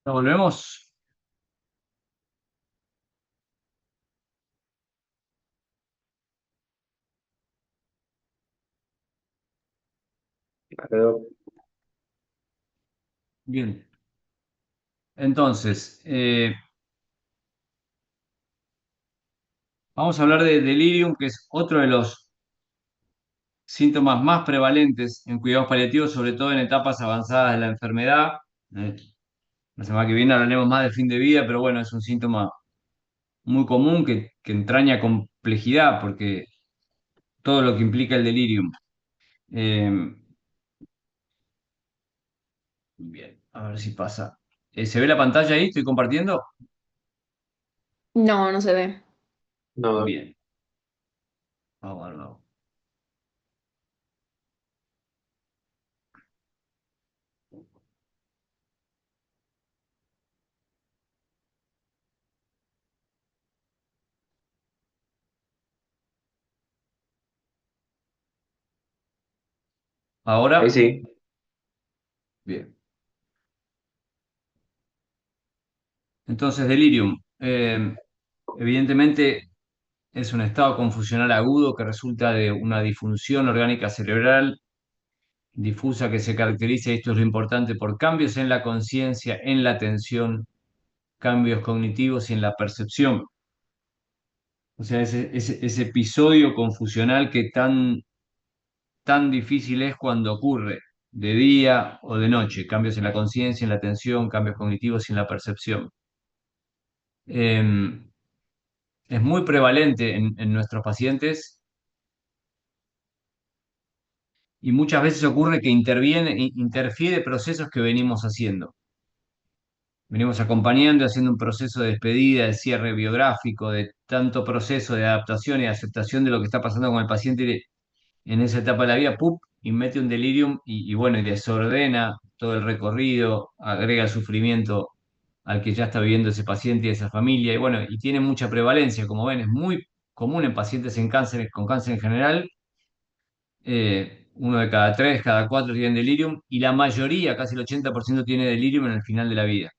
¿Nos volvemos? Pero, Bien. Entonces, vamos a hablar de delirium, que es otro de los síntomas más prevalentes en cuidados paliativos, sobre todo en etapas avanzadas de la enfermedad. Eh, la semana que viene hablaremos más del fin de vida, pero bueno, es un síntoma muy común que entraña complejidad, porque todo lo que implica el delirium. Eh, bien, a ver si pasa. ¿Se ve la pantalla ahí? ¿Estoy compartiendo? No, no se ve. no, Bien, vamos a verlo. ahí Ahora, sí. bien. Entonces, delirium. Evidentemente es un estado confusional agudo que resulta de una disfunción orgánica cerebral difusa que se caracteriza, y esto es lo importante, por cambios en la conciencia, en la atención, cambios cognitivos y en la percepción. O sea, ese episodio confusional que tan difícil es cuando ocurre, de día o de noche, cambios en la conciencia, en la atención, cambios cognitivos y en la percepción. Eh, es muy prevalente en nuestros pacientes y muchas veces ocurre que interfiere procesos que venimos haciendo. Venimos acompañando, haciendo un proceso de despedida, de cierre biográfico, de tanto proceso de adaptación y aceptación de lo que está pasando con el paciente en esa etapa de la vida, ¡pup! Y mete un delirium y bueno, y desordena todo el recorrido, agrega sufrimiento al que ya está viviendo ese paciente y esa familia, y bueno, y tiene mucha prevalencia, como ven, es muy común en pacientes con cáncer en general. Uno de cada tres, cada cuatro tienen delirium, y la mayoría, casi el 80%, tiene delirium en el final de la vida.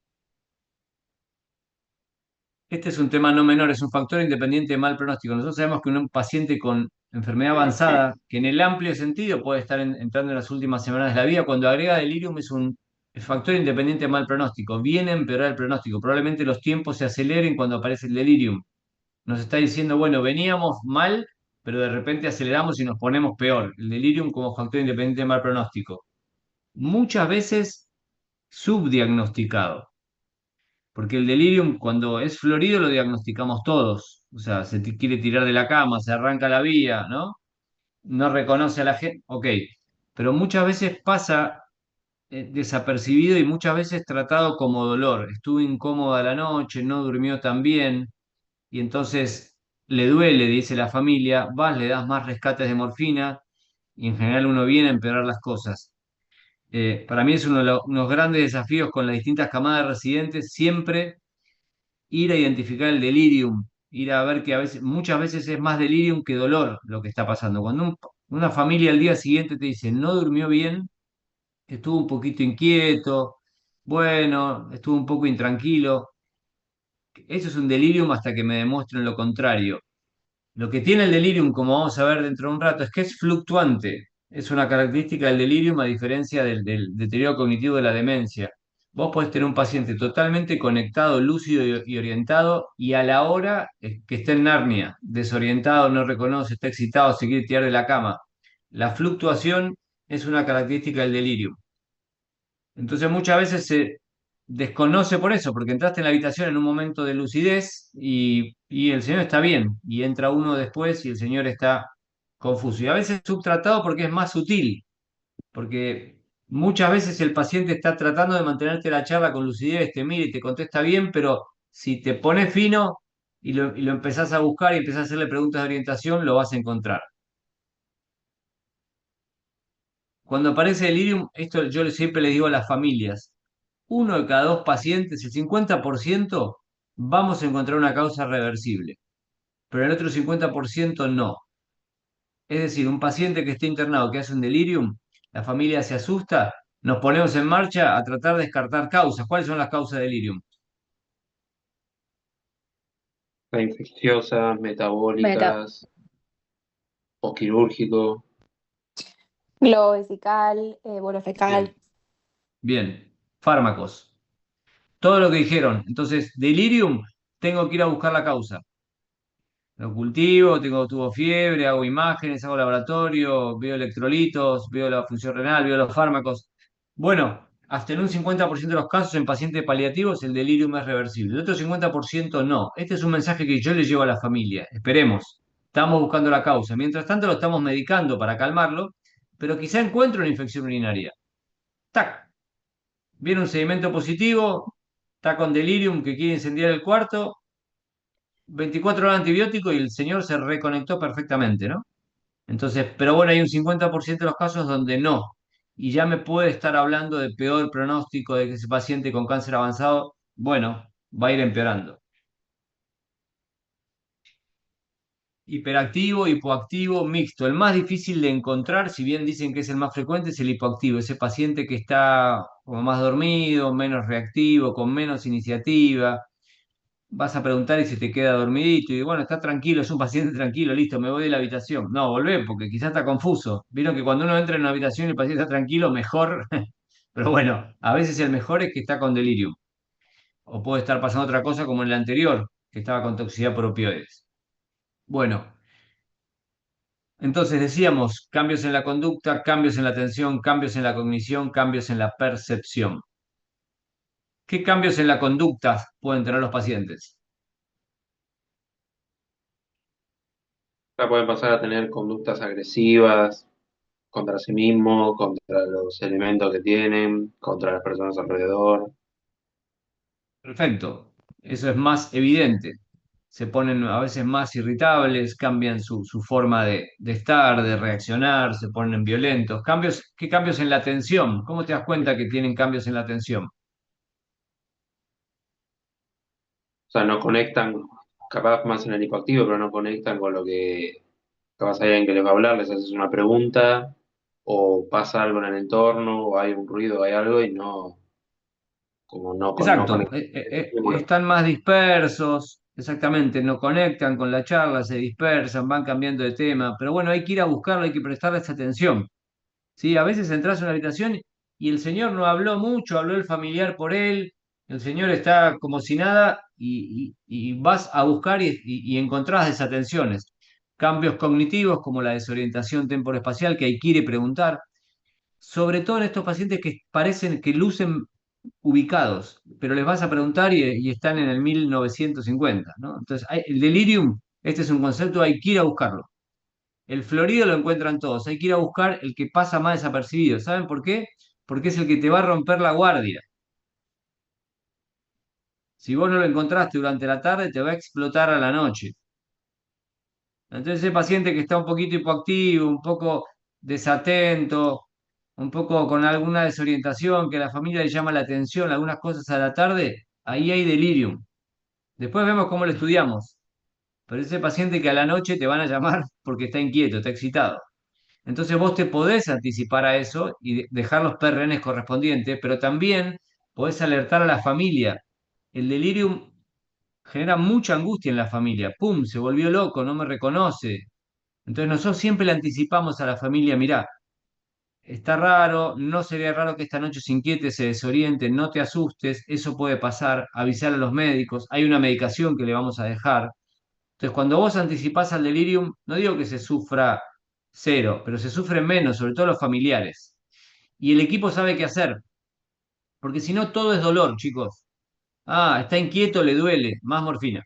Este es un tema no menor, es un factor independiente de mal pronóstico. Nosotros sabemos que un paciente con enfermedad avanzada, que en el amplio sentido puede estar entrando en las últimas semanas de la vida, cuando agrega delirium es un factor independiente de mal pronóstico. Viene a empeorar el pronóstico. Probablemente los tiempos se aceleren cuando aparece el delirium. Nos está diciendo, bueno, veníamos mal, pero de repente aceleramos y nos ponemos peor. El delirium como factor independiente de mal pronóstico. Muchas veces subdiagnosticado, porque el delirium cuando es florido lo diagnosticamos todos, o sea, quiere tirar de la cama, se arranca la vía, ¿no? No reconoce a la gente, ok, pero muchas veces pasa desapercibido y muchas veces tratado como dolor. Estuvo incómoda la noche, no durmió tan bien y entonces le duele, dice la familia, vas, le das más rescates de morfina y en general uno viene a empeorar las cosas. Para mí es uno de unos grandes desafíos con las distintas camadas de residentes, siempre ir a identificar el delirium, ir a ver que a veces, muchas veces es más delirium que dolor lo que está pasando. Cuando una familia al día siguiente te dice no durmió bien, estuvo un poquito inquieto, bueno, estuvo un poco intranquilo, eso es un delirium hasta que me demuestren lo contrario. Lo que tiene el delirium, como vamos a ver dentro de un rato, es que es fluctuante. Es una característica del delirium a diferencia del deterioro cognitivo de la demencia. Vos podés tener un paciente totalmente conectado, lúcido y orientado, y a la hora que está en Narnia, desorientado, no reconoce, está excitado, se quiere tirar de la cama. La fluctuación es una característica del delirium. Entonces muchas veces se desconoce por eso, porque entraste en la habitación en un momento de lucidez y el señor está bien, y entra uno después y el señor está confuso. Y a veces subtratado porque es más sutil, porque muchas veces el paciente está tratando de mantenerte la charla con lucidez, te mira y te contesta bien, pero si te pones fino y lo empezás a buscar y empezás a hacerle preguntas de orientación, lo vas a encontrar. Cuando aparece delirium, esto yo siempre le digo a las familias, uno de cada dos pacientes, el 50%, vamos a encontrar una causa reversible, pero el otro 50% no. Es decir, un paciente que esté internado que hace un delirium, la familia se asusta Nos ponemos en marcha a tratar de descartar causas. ¿Cuáles son las causas del delirium? Las infecciosas, Meta. metabólicas o quirúrgico. Globo vesical, bolo Bien, fecal. bien. Fármacos. Todo lo que dijeron. Entonces, delirium, tengo que ir a buscar la causa. Lo cultivo, tuvo fiebre, hago imágenes, hago laboratorio, veo electrolitos, veo la función renal, veo los fármacos. Bueno, hasta en un 50% de los casos en pacientes paliativos el delirium es reversible. El otro 50% no. Este es un mensaje que yo le llevo a la familia. Esperemos. Estamos buscando la causa. Mientras tanto lo estamos medicando para calmarlo, pero quizá encuentre una infección urinaria. ¡Tac! Viene un sedimento positivo, está con delirium que quiere incendiar el cuarto, 24 horas de antibiótico y el señor se reconectó perfectamente, ¿no? Entonces, pero bueno, hay un 50% de los casos donde no. Y ya me puede estar hablando de peor pronóstico de que ese paciente con cáncer avanzado, bueno, va a ir empeorando. Hiperactivo, hipoactivo, mixto. El más difícil de encontrar, si bien dicen que es el más frecuente, es el hipoactivo, ese paciente que está como más dormido, menos reactivo, con menos iniciativa. Vas a preguntar y se te queda dormidito y bueno, está tranquilo, es un paciente tranquilo, listo, me voy de la habitación. No, volvé porque quizás está confuso. Vieron que cuando uno entra en una habitación y el paciente está tranquilo, mejor, pero bueno, a veces el mejor es que está con delirium. O puede estar pasando otra cosa como en el anterior, que estaba con toxicidad por opioides. Bueno, entonces decíamos, cambios en la conducta, cambios en la atención, cambios en la cognición, cambios en la percepción. ¿Qué cambios en la conducta pueden tener los pacientes? Ya pueden pasar a tener conductas agresivas contra sí mismos, contra los elementos que tienen, contra las personas alrededor. Perfecto, eso es más evidente. Se ponen a veces más irritables, cambian su forma de estar, de reaccionar, se ponen violentos. Cambios, ¿qué cambios en la atención? ¿Cómo te das cuenta que tienen cambios en la atención? O sea, no conectan, capaz más en el hipoactivo, pero no conectan con lo que capaz hay alguien que les va a hablar, les haces una pregunta, o pasa algo en el entorno, o hay un ruido, hay algo, y no, como no Exacto, conectan. están más dispersos, exactamente, no conectan con la charla, se dispersan, van cambiando de tema, pero bueno, hay que ir a buscarlo, hay que prestarles atención. ¿Sí? A veces entras a una habitación y el señor no habló mucho, habló el familiar por él, el señor está como si nada y vas a buscar y encontrás desatenciones. Cambios cognitivos como la desorientación temporoespacial que hay que ir y preguntar, sobre todo en estos pacientes que parecen que lucen ubicados, pero les vas a preguntar y están en el 1950, ¿no? Entonces, el delirium, este es un concepto, hay que ir a buscarlo. El florido lo encuentran todos. Hay que ir a buscar el que pasa más desapercibido. ¿Saben por qué? Porque es el que te va a romper la guardia. Si vos no lo encontraste durante la tarde, te va a explotar a la noche. Entonces, ese paciente que está un poquito hipoactivo, un poco desatento, un poco con alguna desorientación, que la familia le llama la atención, algunas cosas a la tarde, ahí hay delirium. Después vemos cómo lo estudiamos. Pero ese paciente que a la noche te van a llamar porque está inquieto, está excitado. Entonces vos te podés anticipar a eso y dejar los PRNs correspondientes, pero también podés alertar a la familia. El delirium genera mucha angustia en la familia. ¡Pum! Se volvió loco, no me reconoce. Entonces nosotros siempre le anticipamos a la familia, mirá, está raro, no sería raro que esta noche se inquiete, se desoriente, no te asustes, eso puede pasar, avisar a los médicos, hay una medicación que le vamos a dejar. Entonces, cuando vos anticipás al delirium, no digo que se sufra cero, pero se sufre menos, sobre todo los familiares. Y el equipo sabe qué hacer, porque si no, todo es dolor, chicos. Ah, está inquieto, le duele, más morfina.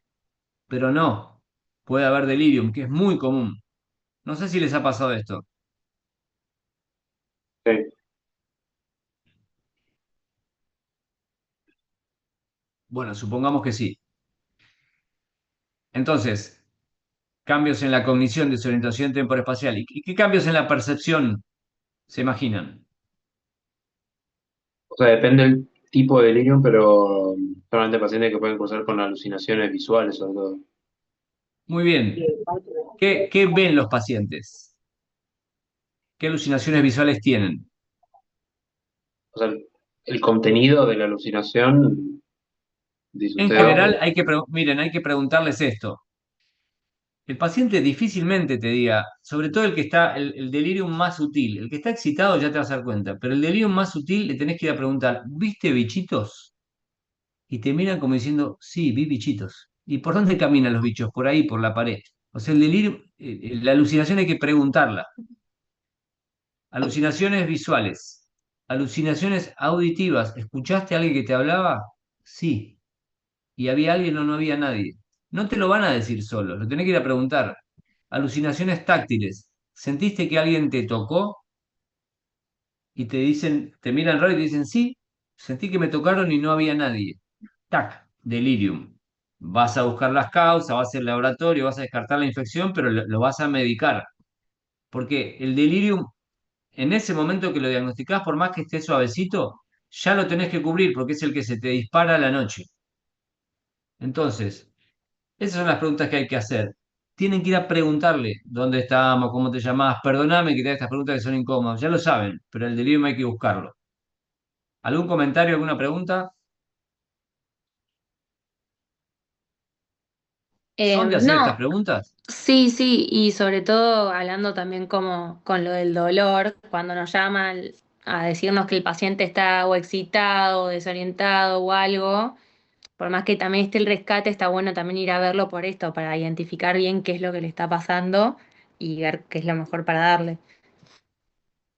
Pero no, puede haber delirium, que es muy común. No sé si les ha pasado esto. Sí. Bueno, supongamos que sí. Entonces, cambios en la cognición, desorientación temporoespacial. ¿Y qué cambios en la percepción se imaginan? O sea, depende del tipo de delirium, pero solamente pacientes que pueden cursar con alucinaciones visuales, sobre todo. Muy bien. ¿Qué ven los pacientes? ¿Qué alucinaciones visuales tienen? O sea, el contenido de la alucinación, dice En usted, general, miren, hay que preguntarles esto. El paciente difícilmente te diga, sobre todo el que está, el delirium más sutil, el que está excitado ya te vas a dar cuenta, pero el delirium más sutil le tenés que ir a preguntar, ¿viste bichitos? Y te miran como diciendo, sí, vi bichitos. ¿Y por dónde caminan los bichos? Por ahí, por la pared. O sea, el delirio, la alucinación hay que preguntarla. Alucinaciones visuales, alucinaciones auditivas. ¿Escuchaste a alguien que te hablaba? Sí. ¿Y había alguien o no había nadie? No te lo van a decir solo, lo tenés que ir a preguntar. Alucinaciones táctiles. ¿Sentiste que alguien te tocó? Y te dicen, te miran raro y te dicen, sí, sentí que me tocaron y no había nadie. Tac, delirium. Vas a buscar las causas, vas al laboratorio, vas a descartar la infección, pero lo vas a medicar. Porque el delirium, en ese momento que lo diagnosticás, por más que esté suavecito, ya lo tenés que cubrir porque es el que se te dispara a la noche. Entonces, esas son las preguntas que hay que hacer. Tienen que ir a preguntarle dónde estamos, cómo te llamás. Perdóname que te haga estas preguntas que son incómodas. Ya lo saben, pero el delirium hay que buscarlo. ¿Algún comentario, alguna pregunta? ¿Son de hacer estas No, preguntas? sí, sí, y sobre todo hablando también como con lo del dolor, cuando nos llaman a decirnos que el paciente está o excitado, o desorientado o algo, por más que también esté el rescate, está bueno también ir a verlo por esto, para identificar bien qué es lo que le está pasando y ver qué es lo mejor para darle.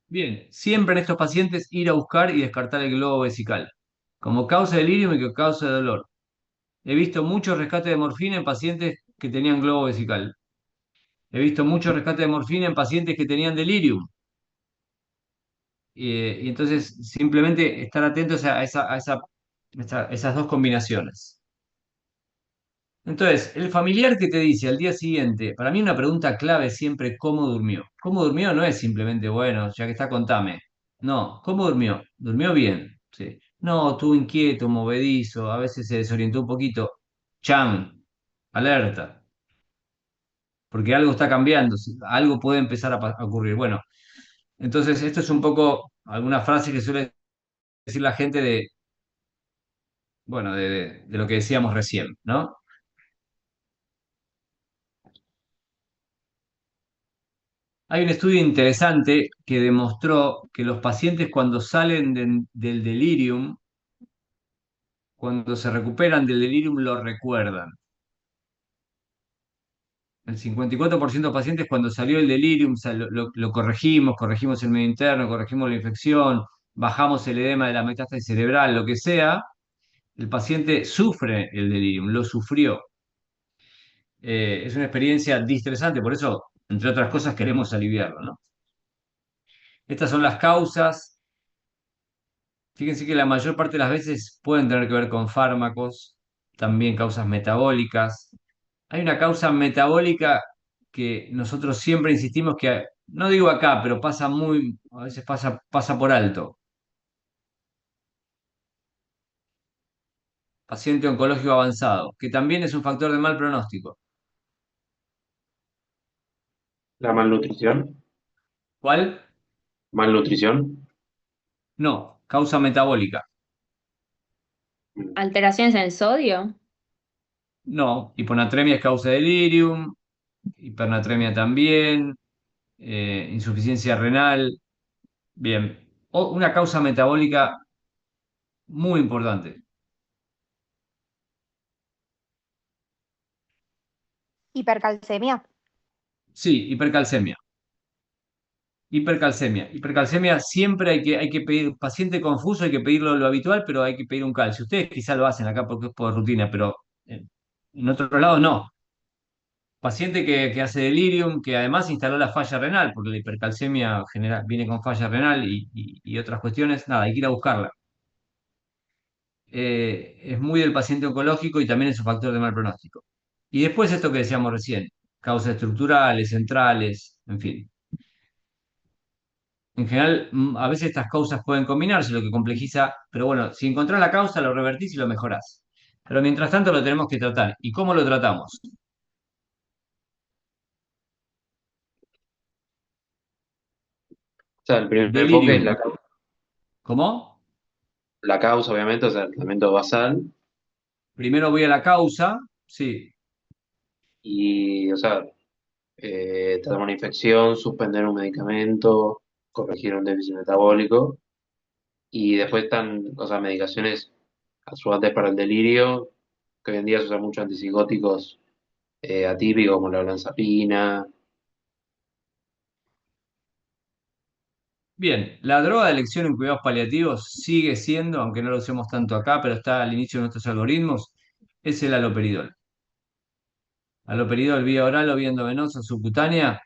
Bien, siempre en estos pacientes ir a buscar y descartar el globo vesical, como causa de delirium y como causa de dolor. He visto muchos rescates de morfina en pacientes que tenían globo vesical. He visto muchos rescates de morfina en pacientes que tenían delirium. Y entonces simplemente estar atentos esas dos combinaciones. Entonces, el familiar que te dice al día siguiente, para mí una pregunta clave es siempre cómo durmió. ¿Cómo durmió? No es simplemente, bueno, ya que está, contame. No, ¿cómo durmió? Durmió bien, sí. No, estuvo inquieto, movedizo, a veces se desorientó un poquito. Chan, alerta, porque algo está cambiando, algo puede empezar a ocurrir. Bueno, entonces esto es un poco alguna frase que suele decir la gente de, bueno, de lo que decíamos recién, ¿no? Hay un estudio interesante que demostró que los pacientes cuando salen del delirium, cuando se recuperan del delirium, lo recuerdan. El 54% de pacientes cuando salió el delirium, o sea, lo corregimos, corregimos el medio interno, corregimos la infección, bajamos el edema de la metástasis cerebral, lo que sea, el paciente sufre el delirium, lo sufrió. Es una experiencia distresante, por eso, entre otras cosas, queremos aliviarlo, ¿no? Estas son las causas. Fíjense que la mayor parte de las veces pueden tener que ver con fármacos, también causas metabólicas. Hay una causa metabólica que nosotros siempre insistimos que, no digo acá, pero a veces pasa por alto. Paciente oncológico avanzado, que también es un factor de mal pronóstico. la malnutrición. ¿Cuál? Malnutrición. No, causa metabólica. Mm. ¿Alteraciones en el sodio? No, hiponatremia es causa de delirium, hipernatremia también, insuficiencia renal. Bien. O una causa metabólica muy importante. Hipercalcemia. Sí, hipercalcemia. Hipercalcemia. Hipercalcemia siempre hay que pedir, paciente confuso, hay que pedirlo lo habitual, pero hay que pedir un calcio. Ustedes quizá lo hacen acá porque es por rutina, pero en otro lado no. Paciente que hace delirium, que además instaló la falla renal, porque la hipercalcemia viene con falla renal y otras cuestiones, nada, hay que ir a buscarla. Es muy del paciente oncológico y también es un factor de mal pronóstico. Y después esto que decíamos recién, causas estructurales, centrales, en fin. En general, a veces estas causas pueden combinarse, lo que complejiza, pero bueno, si encontrás la causa, lo revertís y lo mejorás. Pero mientras tanto lo tenemos que tratar. ¿Y cómo lo tratamos? O sea, el primer enfoque es Delirium. ¿Cómo? la causa, obviamente, o sea, el tratamiento basal, Primero voy a la causa, sí. y, o sea, tratar una infección, suspender un medicamento, corregir un déficit metabólico, y después están, o sea, medicaciones ayudantes para el delirio, que hoy en día se usan mucho antipsicóticos atípicos como la olanzapina. Bien, la droga de elección en cuidados paliativos sigue siendo, aunque no lo usemos tanto acá, pero está al inicio de nuestros algoritmos, es el haloperidol. Haloperidol vía oral o vía endovenosa subcutánea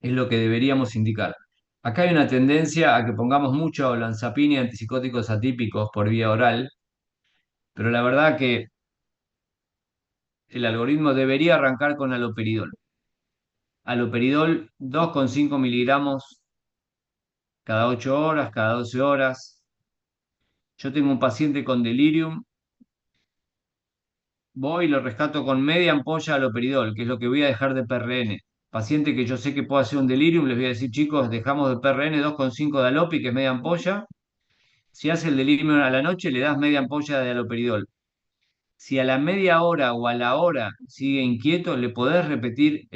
es lo que deberíamos indicar. Acá hay una tendencia a que pongamos mucho olanzapina y antipsicóticos atípicos por vía oral, pero la verdad que el algoritmo debería arrancar con haloperidol. Haloperidol 2,5 miligramos cada 8 horas, cada 12 horas. Yo tengo un paciente con delirium, voy y lo rescato con media ampolla de haloperidol, que es lo que voy a dejar de PRN. Paciente que yo sé que puede hacer un delirium, les voy a decir, chicos, dejamos de PRN 2,5 de alopi, que es media ampolla. Si hace el delirium a la noche, le das media ampolla de haloperidol. Si a la media hora o a la hora sigue inquieto, le podés repetir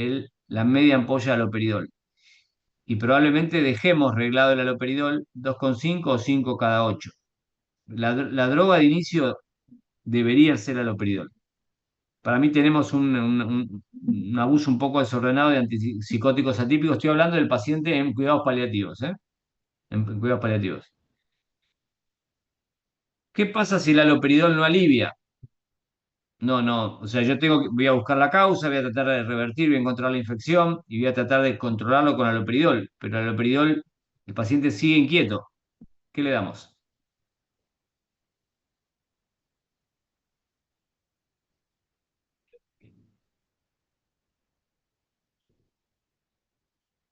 la media ampolla de haloperidol. Y probablemente dejemos reglado el haloperidol 2,5 o 5 cada 8. La droga de inicio debería ser haloperidol. Para mí tenemos un abuso un poco desordenado de antipsicóticos atípicos. Estoy hablando del paciente en cuidados paliativos, ¿eh? En cuidados paliativos. ¿Qué pasa si el haloperidol no alivia? No, no, o sea, voy a buscar la causa, voy a tratar de revertir, voy a encontrar la infección y voy a tratar de controlarlo con haloperidol, pero el haloperidol, el paciente sigue inquieto. ¿Qué le damos?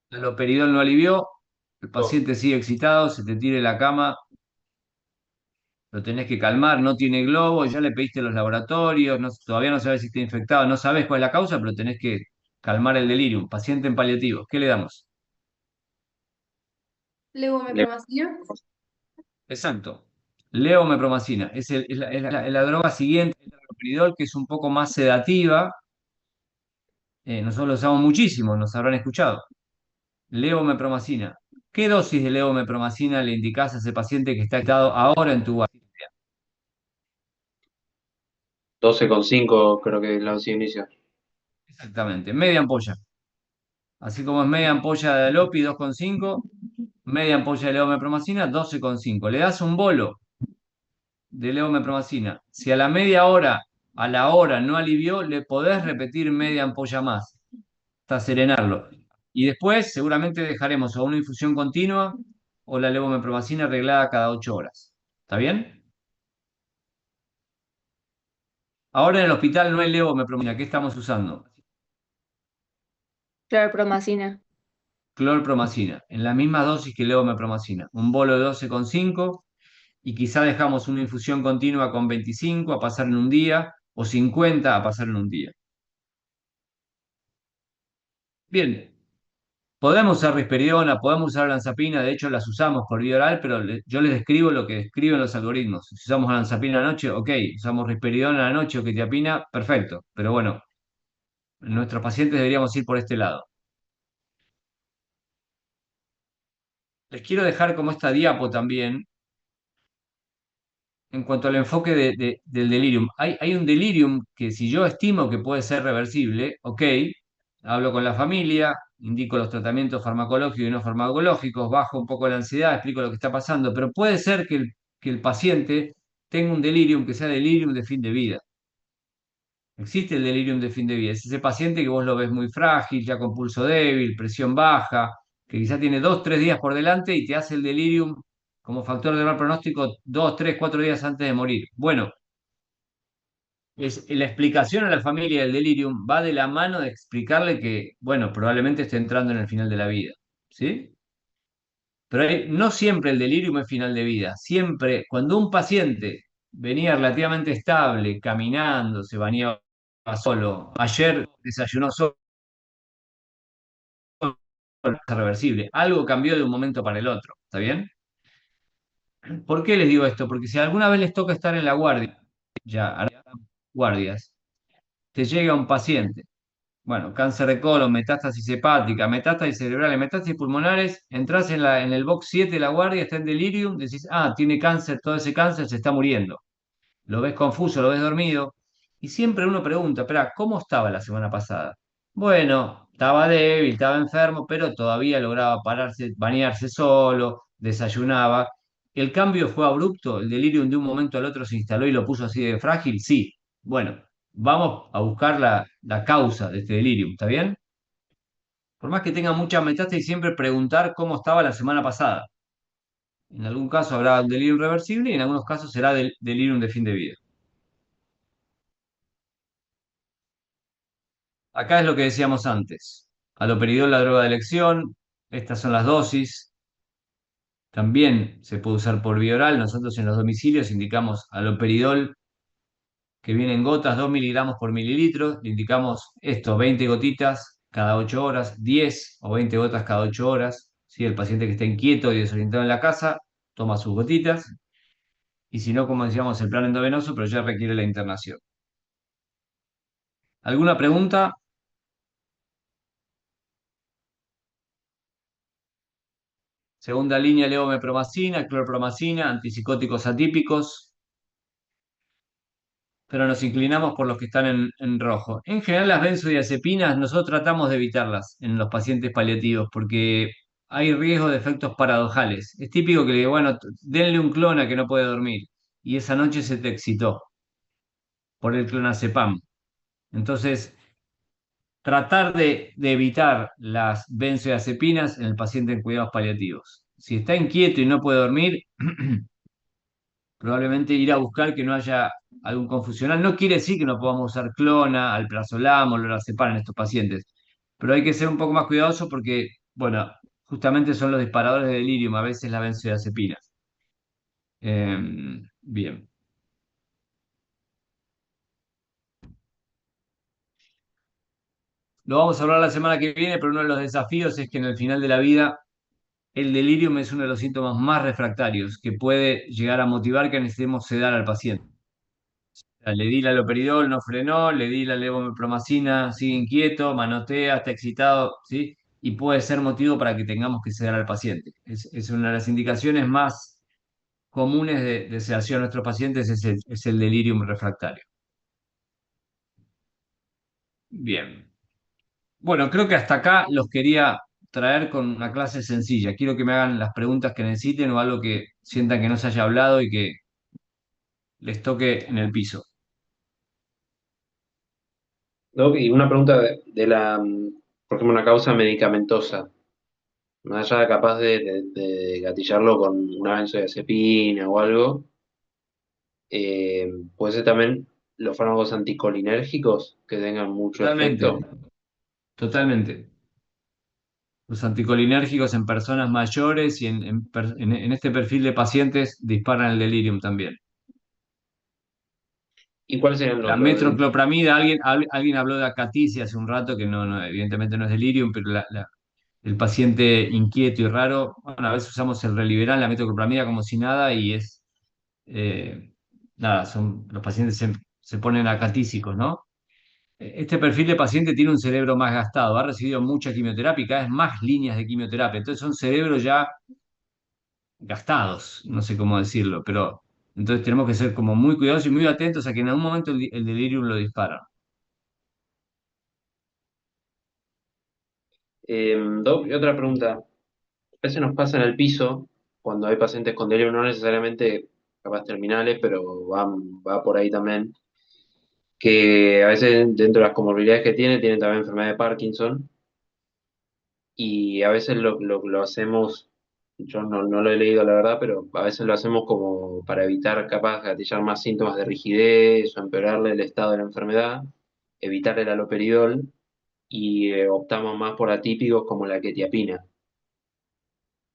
El haloperidol no alivió, el paciente sigue excitado, se te tira en la cama, lo tenés que calmar, no tiene globo, ya le pediste los laboratorios, todavía no sabes si está infectado, no sabes cuál es la causa, pero tenés que calmar el delirium. Paciente en paliativos, ¿qué le damos? Le- Levomepromacina. Exacto. Levomepromacina. Es la droga siguiente, el haloperidol, que es un poco más sedativa. Nosotros lo usamos muchísimo, nos habrán escuchado. Levomepromacina. ¿Qué dosis de levomepromacina le indicás a ese paciente que está estado ahora en tu 12,5 creo que es la dosis inicial. Exactamente, media ampolla. Así como es media ampolla de Alopi, 2,5, media ampolla de levomepromacina, 12,5. Le das un bolo de levomepromacina. Si a la media hora, a la hora no alivió, le podés repetir media ampolla más, hasta serenarlo. Y después seguramente dejaremos o una infusión continua o la levomepromacina arreglada cada 8 horas. ¿Está bien? Ahora en el hospital no hay levomepromacina. ¿Qué estamos usando? Clorpromacina. Clorpromacina, en la misma dosis que levomepromacina. Un bolo de 12,5 y quizá dejamos una infusión continua con 25 a pasar en un día o 50 a pasar en un día. Bien, podemos usar risperidona, podemos usar olanzapina, de hecho las usamos por vía oral, pero yo les describo lo que describen los algoritmos. Si usamos olanzapina a la noche, ok, usamos risperidona a la noche o quetiapina, perfecto, pero bueno, en nuestros pacientes deberíamos ir por este lado. Les quiero dejar como esta diapo también en cuanto al enfoque del delirium. Hay un delirium que si yo estimo que puede ser reversible, ok, hablo con la familia, indico los tratamientos farmacológicos y no farmacológicos, bajo un poco la ansiedad, explico lo que está pasando, pero puede ser que el paciente tenga un delirium que sea delirium de fin de vida. Existe el delirium de fin de vida. Es ese paciente que vos lo ves muy frágil, ya con pulso débil, presión baja, que quizá tiene 2, 3 días por delante y te hace el delirium como factor de mal pronóstico 2, 3, 4 días antes de morir. Bueno, la explicación a la familia del delirium va de la mano de explicarle que, bueno, probablemente esté entrando en el final de la vida. ¿Sí? Pero no siempre el delirium es final de vida. Siempre, cuando un paciente venía relativamente estable, caminando, se bañaba solo, ayer desayunó solo, es reversible. Algo cambió de un momento para el otro. ¿Está bien? ¿Por qué les digo esto? Porque si alguna vez les toca estar en la guardia, ya harán guardias, te llega un paciente, bueno, cáncer de colon, metástasis hepática, metástasis cerebrales, metástasis pulmonares, entras en el box 7 de la guardia, está en delirium, decís, ah, tiene cáncer, todo ese cáncer se está muriendo. Lo ves confuso, lo ves dormido, y siempre uno pregunta, espera, ¿cómo estaba la semana pasada? Bueno, estaba débil, estaba enfermo, pero todavía lograba pararse, bañarse solo, desayunaba. ¿El cambio fue abrupto? ¿El delirium de un momento al otro se instaló y lo puso así de frágil? Sí. Bueno, vamos a buscar la causa de este delirium, ¿está bien? Por más que tenga mucha metástasis, siempre preguntar cómo estaba la semana pasada. En algún caso habrá un delirio irreversible y en algunos casos será delirium de fin de vida. Acá es lo que decíamos antes. Haloperidol, la droga de elección. Estas son las dosis. También se puede usar por vía oral. Nosotros en los domicilios indicamos haloperidol, que viene en gotas, 2 miligramos por mililitro. Le indicamos esto, 20 gotitas cada 8 horas, 10 o 20 gotas cada 8 horas. Si el paciente que está inquieto y desorientado en la casa, toma sus gotitas. Y si no, como decíamos, el plan endovenoso, pero ya requiere la internación. ¿Alguna pregunta? Segunda línea, levomepromacina, clorpromacina, antipsicóticos atípicos, pero nos inclinamos por los que están en rojo. En general, las benzodiazepinas nosotros tratamos de evitarlas en los pacientes paliativos porque hay riesgo de efectos paradojales. Es típico que le digo, bueno, denle un clona que no puede dormir y esa noche se te excitó por el clonazepam. Entonces, tratar de evitar las benzodiazepinas en el paciente en cuidados paliativos. Si está inquieto y no puede dormir, probablemente ir a buscar que no haya algún confusional. No quiere decir que no podamos usar clona, alprazolam o lorazepam en estos pacientes, pero hay que ser un poco más cuidadoso porque, bueno, justamente son los disparadores de delirium, a veces la benzodiazepina. Bien. Lo vamos a hablar la semana que viene, pero uno de los desafíos es que en el final de la vida el delirium es uno de los síntomas más refractarios que puede llegar a motivar que necesitemos sedar al paciente. Sea, le di la haloperidol, no frenó, le di la levomepromacina, sigue inquieto, manotea, está excitado, ¿sí? Y puede ser motivo para que tengamos que sedar al paciente. Es una de las indicaciones más comunes de sedación a nuestros pacientes, es el delirium refractario. Bien. Bueno, creo que hasta acá los quería traer con una clase sencilla. Quiero que me hagan las preguntas que necesiten o algo que sientan que no se haya hablado y que les toque en el piso. Doc, y una pregunta por ejemplo, una causa medicamentosa. Más allá capaz de gatillarlo con una benzodiazepina o algo, puede ser también los fármacos anticolinérgicos que tengan mucho Totalmente, efecto. totalmente. Los anticolinérgicos en personas mayores y en este perfil de pacientes disparan el delirium también. ¿Y cuáles serían La metoclopramida, alguien habló de acaticia hace un rato, que evidentemente no es delirium, pero el paciente inquieto y raro, bueno, a veces usamos el Reliberan, la metoclopramida como si nada y eh, nada, los pacientes se ponen acatísicos, ¿no? Este perfil de paciente tiene un cerebro más gastado, ha recibido mucha quimioterapia y cada vez más líneas de quimioterapia, entonces son cerebros ya gastados, no sé cómo decirlo, pero entonces tenemos que ser como muy cuidadosos y muy atentos a que en algún momento el delirium lo dispara. Doc, y otra pregunta. A veces nos pasa en el piso, cuando hay pacientes con delirium, no necesariamente capaz terminales, pero va por ahí también, que a veces dentro de las comorbilidades que tiene también enfermedad de Parkinson, y a veces lo hacemos, yo no lo he leído la verdad, pero a veces lo hacemos como para evitar capaz gatillar más síntomas de rigidez o empeorarle el estado de la enfermedad, evitar el haloperidol, y optamos más por atípicos como la quetiapina.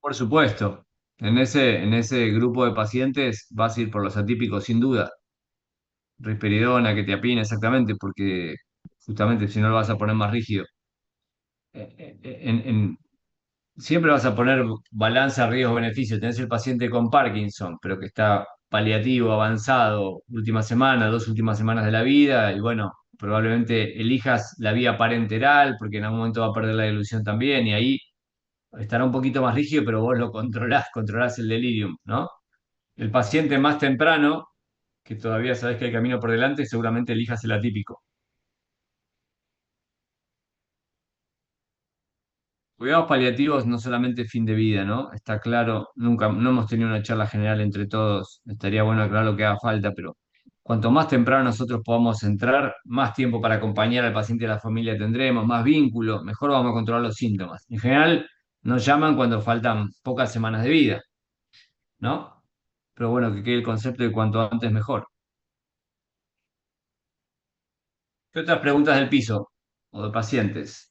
Por supuesto, en ese grupo de pacientes vas a ir por los atípicos sin duda, risperidona, quetiapina, exactamente, porque justamente si no lo vas a poner más rígido. En siempre vas a poner balanza riesgo-beneficio. Tenés el paciente con Parkinson, pero que está paliativo, avanzado, última semana, 2 últimas semanas de la vida, y bueno, probablemente elijas la vía parenteral, porque en algún momento va a perder la ilusión también, y ahí estará un poquito más rígido, pero vos lo controlás el delirium, ¿no? El paciente más temprano, que todavía sabés que hay camino por delante, seguramente elijas el atípico. Cuidados paliativos no solamente fin de vida, ¿no? Está claro, nunca, no hemos tenido una charla general entre todos, estaría bueno aclarar lo que haga falta, pero cuanto más temprano nosotros podamos entrar, más tiempo para acompañar al paciente y a la familia tendremos, más vínculo, mejor vamos a controlar los síntomas. En general, nos llaman cuando faltan pocas semanas de vida, ¿no? Pero bueno, que quede el concepto de cuanto antes mejor. ¿Qué otras preguntas del piso o de pacientes?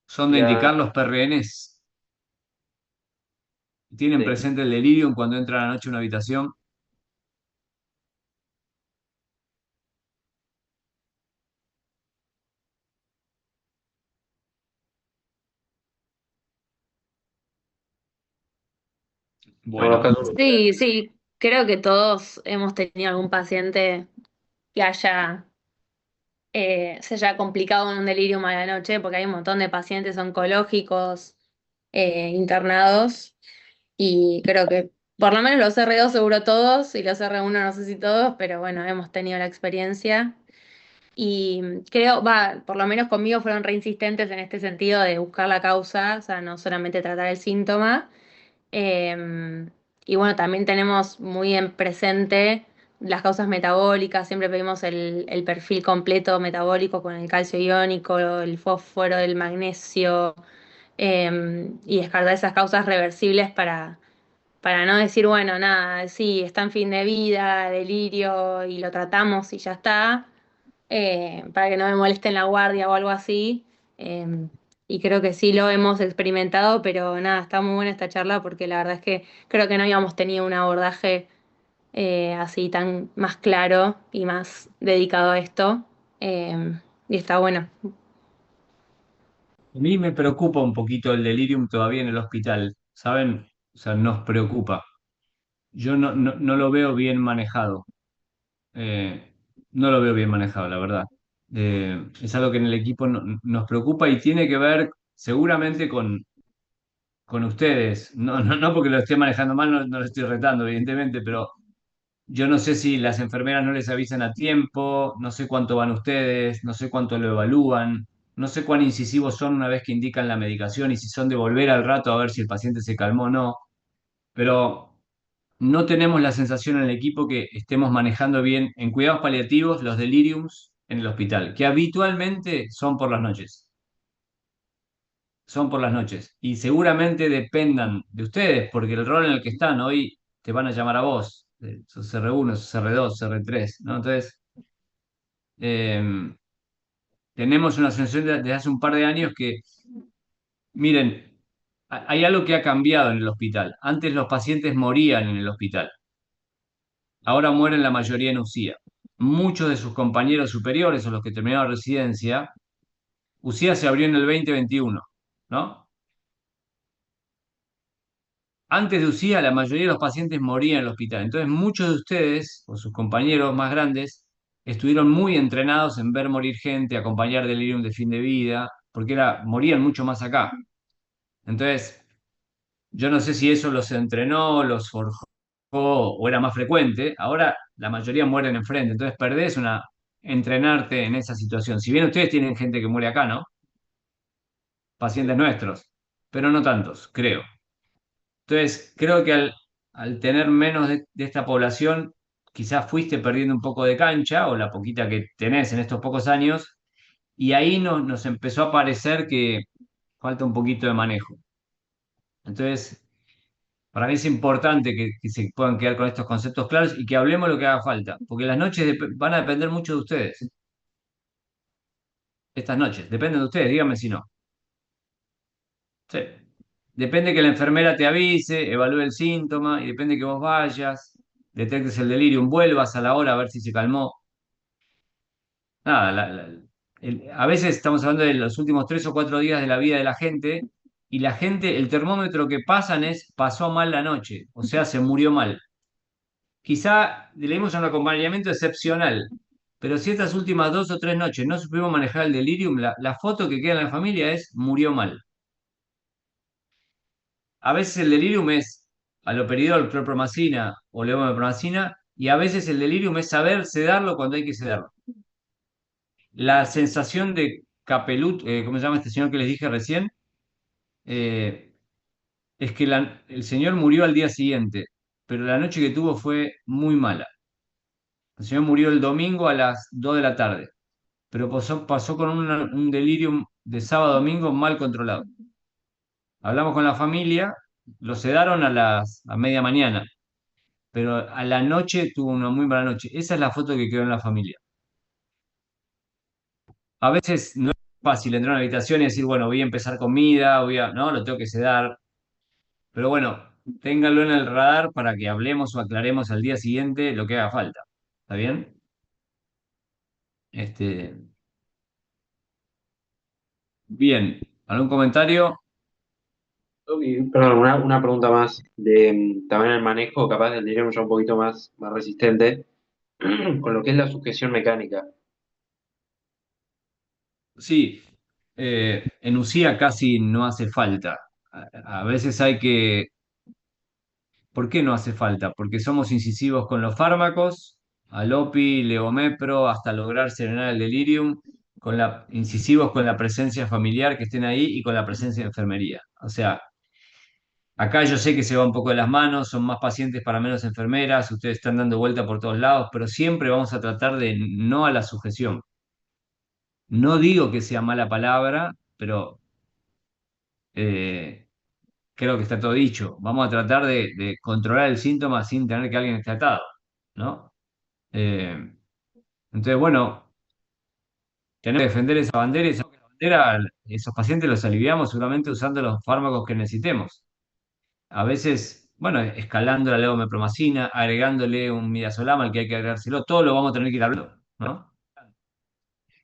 ¿Son de indicar Ya, los PRNs? ¿Tienen sí. presente el delirium cuando entra a la noche a una habitación? En algunos Bueno, casos, Sí, sí, creo que todos hemos tenido algún paciente que se haya complicado en un delirio a la noche, porque hay un montón de pacientes oncológicos internados y creo que por lo menos los R2 seguro todos y los R1 no sé si todos, pero bueno, hemos tenido la experiencia y creo, va, por lo menos conmigo fueron re insistentes en este sentido de buscar la causa, o sea, no solamente tratar el síntoma. Eh, y bueno, también tenemos muy en presente las causas metabólicas, siempre pedimos el perfil completo metabólico con el calcio iónico, el fósforo, el magnesio, y descartar esas causas reversibles para no decir, bueno, nada, sí, está en fin de vida, delirio, y lo tratamos y ya está, para que no me moleste en la guardia o algo así. Eh, y creo que sí lo hemos experimentado, pero nada, está muy buena esta charla porque la verdad es que creo que no habíamos tenido un abordaje así tan más claro y más dedicado a esto. Y está bueno. a mí me preocupa un poquito el delirium todavía en el hospital, ¿saben? O sea, nos preocupa. Yo no lo veo bien manejado. Eh, no lo veo bien manejado, la verdad. Es algo que en el equipo nos preocupa y tiene que ver seguramente con ustedes. No porque lo esté manejando mal, no lo estoy retando, evidentemente, pero yo no sé si las enfermeras no les avisan a tiempo, no sé cuánto van ustedes, no sé cuánto lo evalúan, no sé cuán incisivos son una vez que indican la medicación y si son de volver al rato a ver si el paciente se calmó o no, pero no tenemos la sensación en el equipo que estemos manejando bien en cuidados paliativos los deliriums en el hospital, que habitualmente son por las noches y seguramente dependan de ustedes, porque el rol en el que están hoy te van a llamar a vos, sos R1, sos R2, R3, ¿no? Entonces, eh, tenemos una sensación desde hace un par de años que, miren, hay algo que ha cambiado en el hospital. Antes los pacientes morían en el hospital, ahora mueren la mayoría en UCIA. Muchos de sus compañeros superiores o los que terminaron residencia, UCIA se abrió en el 2021, ¿no? Antes de UCIA, la mayoría de los pacientes morían en el hospital. Entonces, muchos de ustedes, o sus compañeros más grandes, estuvieron muy entrenados en ver morir gente, acompañar delirium de fin de vida, porque morían mucho más acá. Entonces, yo no sé si eso los entrenó, los forjó o era más frecuente. Ahora la mayoría mueren enfrente. Entonces, entrenarte en esa situación. Si bien ustedes tienen gente que muere acá, ¿no? Pacientes nuestros, pero no tantos, creo. Entonces, creo que al tener menos de esta población, quizás fuiste perdiendo un poco de cancha o la poquita que tenés en estos pocos años, y ahí nos empezó a parecer que falta un poquito de manejo. Entonces, para mí es importante que se puedan quedar con estos conceptos claros y que hablemos lo que haga falta, porque las noches van a depender mucho de ustedes. Estas noches, dependen de ustedes, díganme si no. Sí. Depende que la enfermera te avise, evalúe el síntoma y depende que vos vayas, detectes el delirium, vuelvas a la hora a ver si se calmó. nada, a veces estamos hablando de los últimos 3 o 4 días de la vida de la gente y la gente, el termómetro que pasan es pasó mal la noche, o sea, se murió mal. Quizá le dimos un acompañamiento excepcional, pero si estas últimas 2 o 3 noches no supimos manejar el delirium, la foto que queda en la familia es murió mal. A veces el delirium es haloperidol, clorpromacina o levomepromacina, y a veces el delirium es saber sedarlo cuando hay que sedarlo. La sensación de capelut, ¿cómo se llama este señor que les dije recién? Eh, es que el señor murió al día siguiente, pero la noche que tuvo fue muy mala. El señor murió el domingo a las 2 de la tarde, pero pasó con un delirium de sábado a domingo mal controlado. Hablamos con la familia, lo sedaron a media mañana, pero a la noche tuvo una muy mala noche. Esa es la foto que quedó en la familia. A veces no es fácil entrar a una habitación y decir, bueno, voy a empezar comida, no, lo tengo que sedar. Pero bueno, ténganlo en el radar para que hablemos o aclaremos al día siguiente lo que haga falta. ¿Está bien? Este, bien, ¿algún comentario? Perdón, una pregunta más de también el manejo, capaz del dinero ya un poquito más resistente, con lo que es la sujeción mecánica. Sí, en UCIA casi no hace falta. A veces hay que. ¿Por qué no hace falta? Porque somos incisivos con los fármacos, alopi, levomepro, hasta lograr serenar el delirium, incisivos con la presencia familiar que estén ahí y con la presencia de enfermería. O sea, acá yo sé que se va un poco de las manos, son más pacientes para menos enfermeras, ustedes están dando vuelta por todos lados, pero siempre vamos a tratar de no a la sujeción. No digo que sea mala palabra, pero eh, creo que está todo dicho. Vamos a tratar de controlar el síntoma sin tener que alguien esté atado, ¿no? Eh, entonces, bueno, tenemos que defender esa bandera y esos pacientes los aliviamos seguramente usando los fármacos que necesitemos. A veces, bueno, escalando la levomepromacina, agregándole un midazolam al que hay que agregárselo, todo lo vamos a tener que ir hablando, ¿no?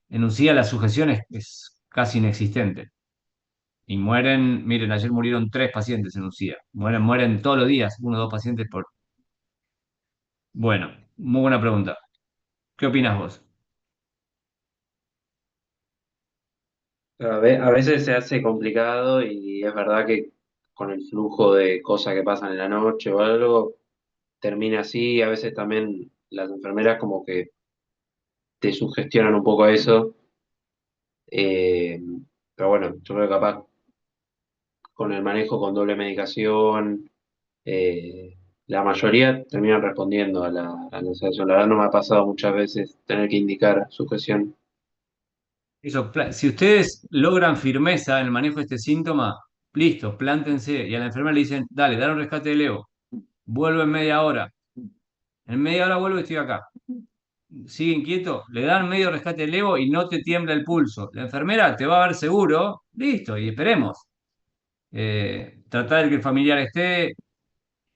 En UCIA la sujeción es casi inexistente. Y mueren, miren, ayer murieron 3 pacientes en UCIA. Mueren todos los días, 1 o 2 pacientes por. Bueno, muy buena pregunta. ¿Qué opinas vos? A veces se hace complicado y es verdad que con el flujo de cosas que pasan en la noche o algo, termina así. A veces también las enfermeras como que te sugestionan un poco a eso. Eh, pero bueno, yo creo que capaz con el manejo con doble medicación, la mayoría terminan respondiendo a la sedación. La verdad no me ha pasado muchas veces tener que indicar sujeción. Eso, si ustedes logran firmeza en el manejo de este síntoma, listo, plántense y a la enfermera le dicen, dale, dale un rescate de Leo, vuelvo en media hora. En media hora vuelvo y estoy acá. Sigue inquieto, le dan medio rescate de Levo y no te tiembla el pulso. La enfermera te va a ver seguro, listo, y esperemos. Tratar de que el familiar esté.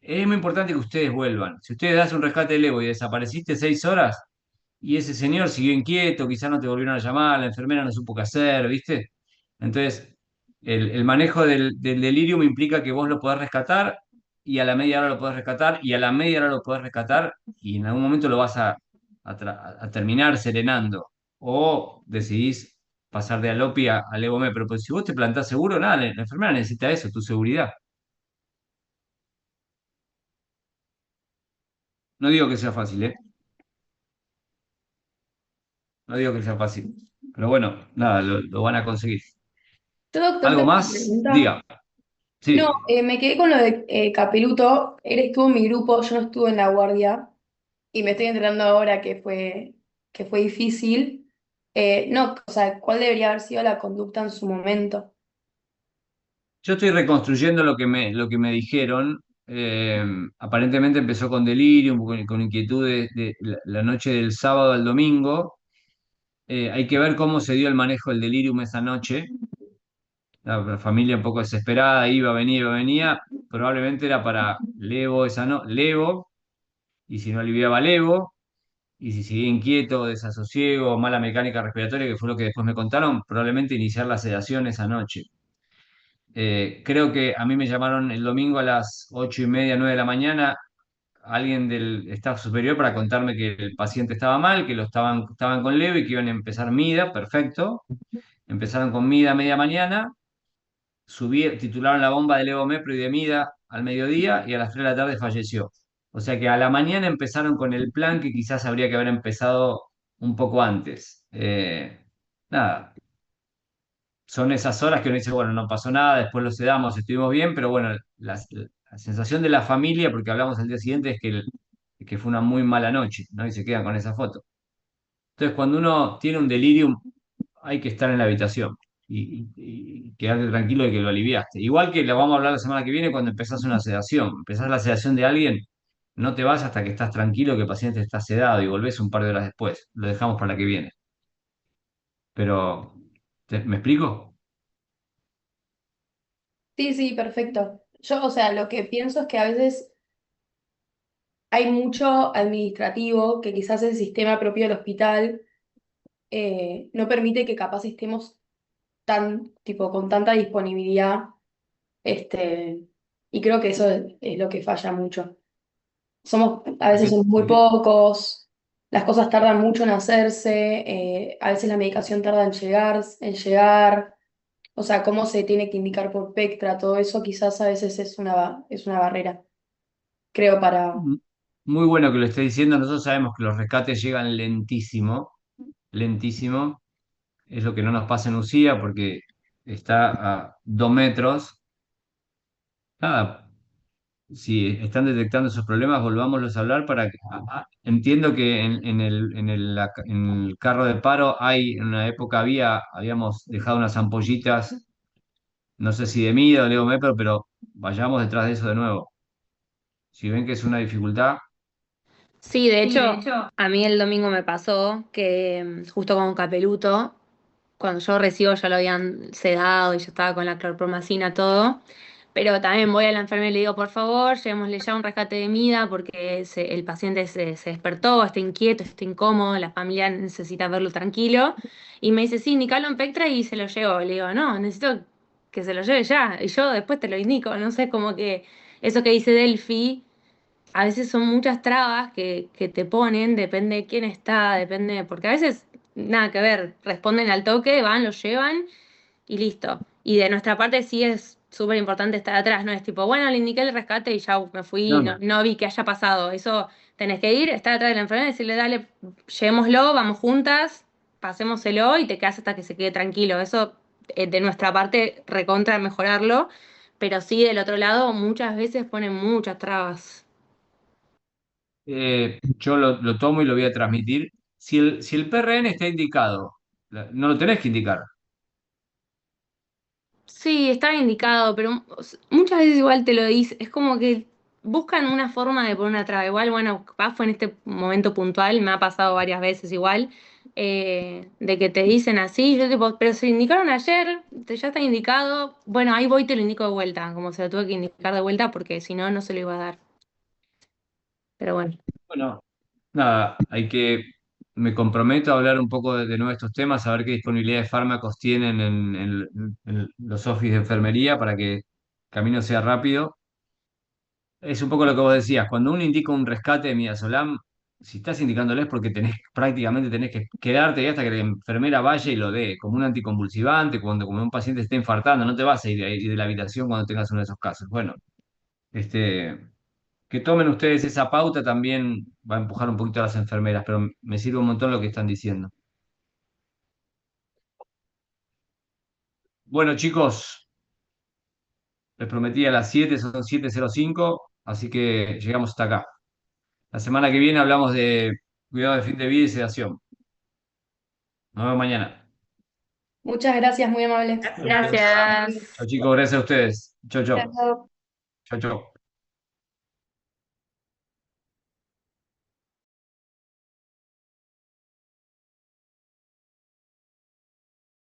Es muy importante que ustedes vuelvan. Si ustedes das un rescate de Levo y desapareciste 6 horas y ese señor siguió inquieto, quizás no te volvieron a llamar, la enfermera no supo qué hacer, ¿viste? Entonces, el manejo del delirium implica que vos lo podés rescatar y a la media hora lo podés rescatar y a la media hora lo podés rescatar y en algún momento lo vas a terminar serenando. O decidís pasar de alope a levomé. Pero pues, si vos te plantás seguro, nada, la enfermera necesita eso, tu seguridad. No digo que sea fácil, ¿eh? No digo que sea fácil. Pero bueno, nada, lo van a conseguir. Yo, doctor, ¿Algo tengo una más? pregunta. Diga. No, Sí. me quedé con lo de Capeluto. Él estuvo en mi grupo, yo no estuve en la guardia y me estoy enterando ahora que fue difícil. No, o sea, ¿cuál debería haber sido la conducta en su momento? Yo estoy reconstruyendo lo que me dijeron. Aparentemente empezó con delirio, con inquietudes de la noche del sábado al domingo. Hay que ver cómo se dio el manejo del delirium esa noche. La familia un poco desesperada, iba, venía. Probablemente era para Levo esa no, Levo, y si no aliviaba Levo. y si sigue inquieto, desasosiego, mala mecánica respiratoria, que fue lo que después me contaron, probablemente iniciar la sedación esa noche. Creo que a mí me llamaron el domingo a las 8:30, 9 de la mañana, alguien del staff superior para contarme que el paciente estaba mal, que estaban con Leo y que iban a empezar MIDA, perfecto. Empezaron con MIDA a media mañana, titularon la bomba de levomepro y de MIDA al mediodía y a las 3 de la tarde falleció. O sea que a la mañana empezaron con el plan que quizás habría que haber empezado un poco antes. Nada, son esas horas que uno dice, bueno, no pasó nada, después lo sedamos, estuvimos bien, pero bueno, la sensación de la familia, porque hablamos al día siguiente, es que fue una muy mala noche, ¿no? Y se quedan con esa foto. Entonces, cuando uno tiene un delirium, hay que estar en la habitación y quedarte tranquilo de que lo aliviaste. Igual que lo vamos a hablar la semana que viene cuando empezás una sedación. Empezás la sedación de alguien, no te vas hasta que estás tranquilo que el paciente está sedado y volvés un par de horas después. Lo dejamos para la que viene. Pero, ¿me explico? Sí, sí, perfecto. Yo, o sea, lo que pienso es que a veces hay mucho administrativo que quizás el sistema propio del hospital no permite que capaz estemos tipo, con tanta disponibilidad, este, y creo que eso es lo que falla mucho. A ¿A veces qué- somos muy a qué- pocos, las cosas tardan mucho en hacerse, a veces la medicación tarda en llegar, o sea, cómo se tiene que indicar por Pectra, todo eso quizás a veces es una barrera, creo, para... Muy bueno que lo esté diciendo. Nosotros sabemos que los rescates llegan lentísimo, lentísimo. Es lo que no nos pasa en UCIA porque está a 2 metros. Nada, si están detectando esos problemas, volvámoslos a hablar para que... entiendo que en el carro de paro en una época habíamos dejado unas ampollitas, no sé si de Mida o Levomepro, pero vayamos detrás de eso de nuevo. Si ven que es una dificultad, Sí, de hecho, a mí el domingo me pasó que justo con Capeluto, cuando yo recibo ya lo habían sedado y yo estaba con la clorpromacina, todo. Pero también voy a la enfermera y le digo, por favor, llevémosle ya un rescate de MIDA porque el paciente se despertó, está inquieto, está incómodo, la familia necesita verlo tranquilo. Y me dice, sí, indicalo en Pectra y se lo llevo. Le digo, no, necesito que se lo lleve ya. Y yo después te lo indico. No sé, como que eso que dice Delphi, a veces son muchas trabas que te ponen, depende de quién está, depende, porque a veces nada que ver, responden al toque, van, lo llevan y listo. Y de nuestra parte sí es súper importante estar atrás, no es tipo, bueno, le indiqué el rescate y ya me fui, no, no, no. no vi que haya pasado. Eso tenés que ir, estar atrás de la enfermera y decirle, dale, llevémoslo, vamos juntas, pasémoselo y te quedas hasta que se quede tranquilo. Eso de nuestra parte recontra mejorarlo, pero sí del otro lado muchas veces ponen muchas trabas. Yo lo tomo y lo voy a transmitir. Si el PRN está indicado, no lo tenés que indicar. Sí, estaba indicado, pero muchas veces igual te lo dice. Es como que buscan una forma de poner una traba. Igual, bueno, capaz fue en este momento puntual, me ha pasado varias veces igual, de que te dicen así, yo tipo, pero se indicaron ayer, ya está indicado. Bueno, ahí voy y te lo indico de vuelta, como se lo tuve que indicar de vuelta porque si no, no se lo iba a dar. Pero bueno. Bueno, nada, me comprometo a hablar un poco de nuevo de estos temas, a ver qué disponibilidad de fármacos tienen en los office de enfermería para que el camino sea rápido. Es un poco lo que vos decías, cuando uno indica un rescate de midazolam, si estás indicándolo es porque prácticamente tenés que quedarte ahí hasta que la enfermera vaya y lo dé, como un anticonvulsivante, cuando como un paciente esté infartando, no te vas a ir de la habitación cuando tengas uno de esos casos. Bueno, este, que tomen ustedes esa pauta también va a empujar un poquito a las enfermeras, pero me sirve un montón lo que están diciendo. Bueno, chicos, les prometí a las 7, son 7:05, así que llegamos hasta acá. La semana que viene hablamos de cuidado de fin de vida y sedación. Nos vemos mañana. Muchas gracias, muy amable. Chau, Gracias. chicos, gracias a ustedes. Chau, chau. Chao. Chau, chau.